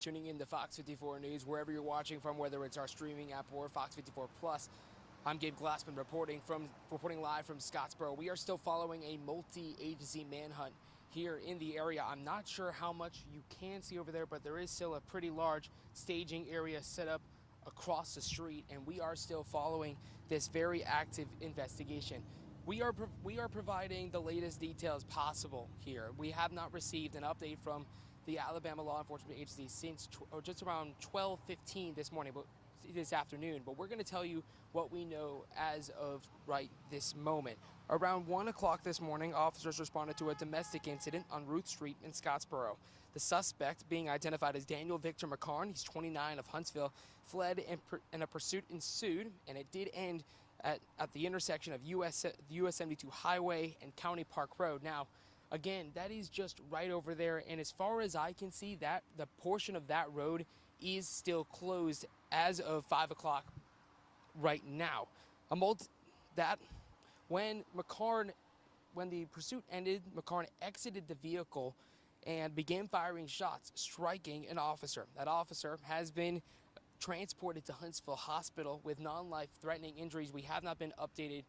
tuning in to FOX54 News, wherever you're watching from, whether it's our streaming app or FOX54 Plus. I'm Gabe Glassman reporting live from Scottsboro. We are still following a multi-agency manhunt here in the area. I'm not sure how much you can see over there, but there is still a pretty large staging area set up across the street, and we are still following this very active investigation. We are providing the latest details possible here. We have not received an update from the Alabama law enforcement agency since just around 12:15 this afternoon, but we're going to tell you what we know as of right this moment. Around 1 o'clock this morning, officers responded to a domestic incident on Ruth Street in Scottsboro. The suspect, being identified as Daniel Victor McCarn, he's 29, of Huntsville, fled and a pursuit ensued, and it did end at the intersection of US 72 Highway and County Park Road. Now, again, that is just right over there, and as far as I can see, that the portion of that road is still closed as of 5 o'clock right now. When the pursuit ended, McCarn exited the vehicle and began firing shots, striking an officer. That officer has been transported to Huntsville Hospital with non-life-threatening injuries. We have not been updated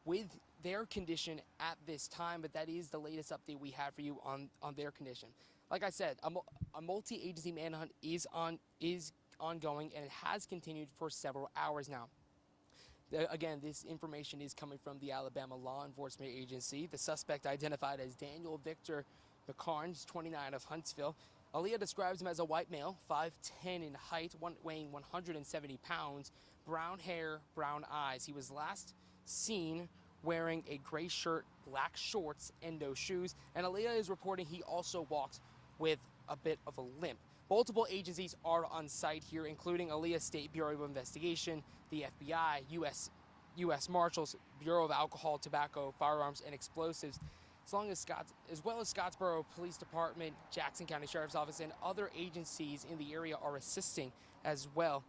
with their condition at this time, but that is the latest update we have for you on their condition. Like I said, a multi-agency manhunt is ongoing, and it has continued for several hours now. Again, this information is coming from the Alabama law enforcement agency. The suspect, identified as Daniel Victor McCarn, 29, of Huntsville. Aaliyah describes him as a white male, 5'10" in height, weighing 170 pounds, brown hair, brown eyes. He was last seen wearing a gray shirt, black shorts, and no shoes. And Aaliyah is reporting he also walked with a bit of a limp. Multiple agencies are on site here, including Aaliyah State Bureau of Investigation, the FBI, U.S. Marshals, Bureau of Alcohol, Tobacco, Firearms, and Explosives, as well as Scottsboro Police Department, Jackson County Sheriff's Office, and other agencies in the area are assisting as well.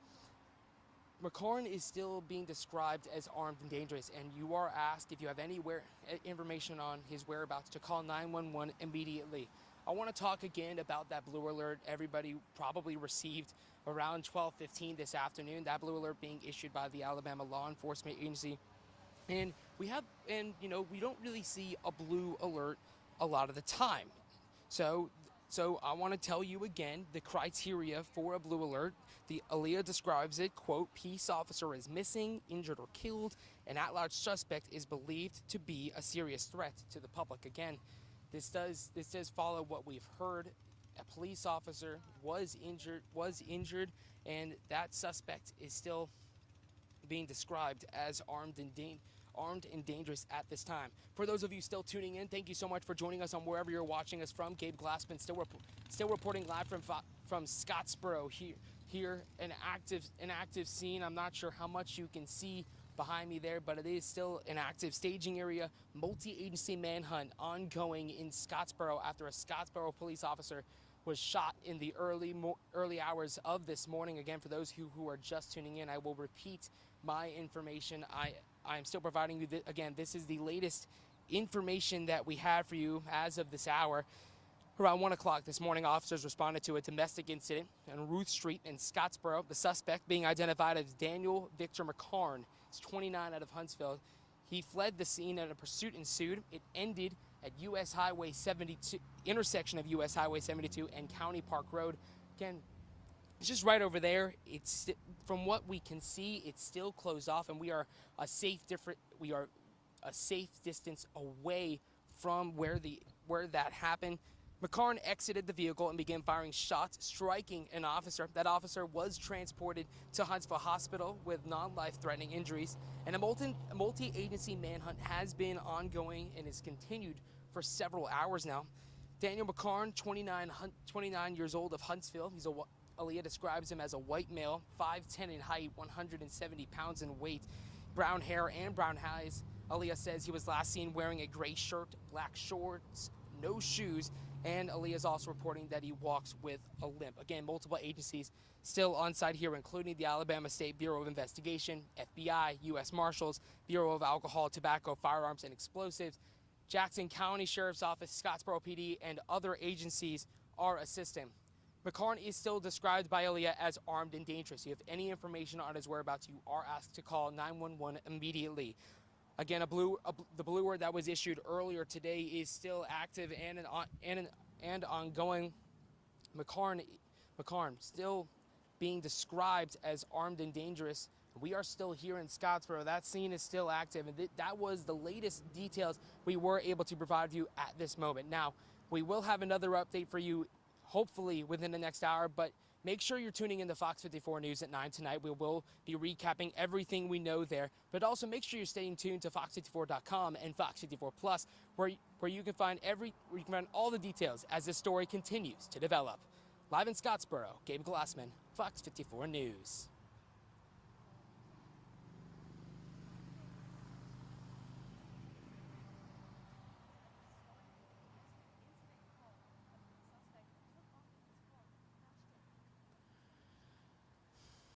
McCarn is still being described as armed and dangerous, and you are asked if you have any information on his whereabouts to call 911 immediately. I want to talk again about that blue alert everybody probably received around 12:15 this afternoon. That blue alert being issued by the Alabama law enforcement agency. And we don't really see a blue alert a lot of the time. So I want to tell you again the criteria for a blue alert. The Aaliyah describes it, quote, "Peace officer is missing, injured, or killed. An at-large suspect is believed to be a serious threat to the public." Again, this does follow what we've heard. A police officer was injured, and that suspect is still being described as armed and dangerous at this time. For those of you still tuning in, thank you so much for joining us on wherever you're watching us from. Gabe Glassman still reporting live from Scottsboro. Here an active scene. I'm not sure how much you can see behind me there, but it is still an active staging area. Multi-agency manhunt ongoing in Scottsboro after a Scottsboro police officer was shot in the early hours of this morning. Again, for those who are just tuning in, I will repeat my information. I am still providing you, again, this is the latest information that we have for you as of this hour. Around 1 o'clock this morning, officers responded to a domestic incident on Ruth Street in Scottsboro. The suspect, being identified as Daniel Victor McCarn, is 29, out of Huntsville. He fled the scene and a pursuit ensued. It ended at US Highway 72, intersection of US Highway 72 and County Park Road. Again, it's just right over there. From what we can see, it's still closed off, and we are a safe distance away from where that happened. McCarn exited the vehicle and began firing shots, striking an officer. That officer was transported to Huntsville Hospital with non-life-threatening injuries. And a multi-agency manhunt has been ongoing and is continued for several hours now. Daniel McCarn, 29 years old, of Huntsville. Aaliyah describes him as a white male, 5'10" in height, 170 pounds in weight, brown hair and brown eyes. Aaliyah says he was last seen wearing a gray shirt, black shorts, no shoes, and Aaliyah is also reporting that he walks with a limp. Again, multiple agencies still on site here, including the Alabama State Bureau of Investigation, FBI, U.S. Marshals, Bureau of Alcohol, Tobacco, Firearms, and Explosives, Jackson County Sheriff's Office, Scottsboro PD, and other agencies are assisting. McCarn is still described by Aaliyah as armed and dangerous. If you have any information on his whereabouts, you are asked to call 911 immediately. Again, the blue word that was issued earlier today is still active and ongoing. McCarn still being described as armed and dangerous. We are still here in Scottsboro. That scene is still active, and that was the latest details we were able to provide you at this moment. Now, we will have another update for you, hopefully within the next hour, but make sure you're tuning in to Fox 54 News at 9 tonight. We will be recapping everything we know there, but also make sure you're staying tuned to fox54.com and Fox 54 Plus, where you can find all the details as this story continues to develop. Live in Scottsboro, Gabe Glassman, Fox 54 News.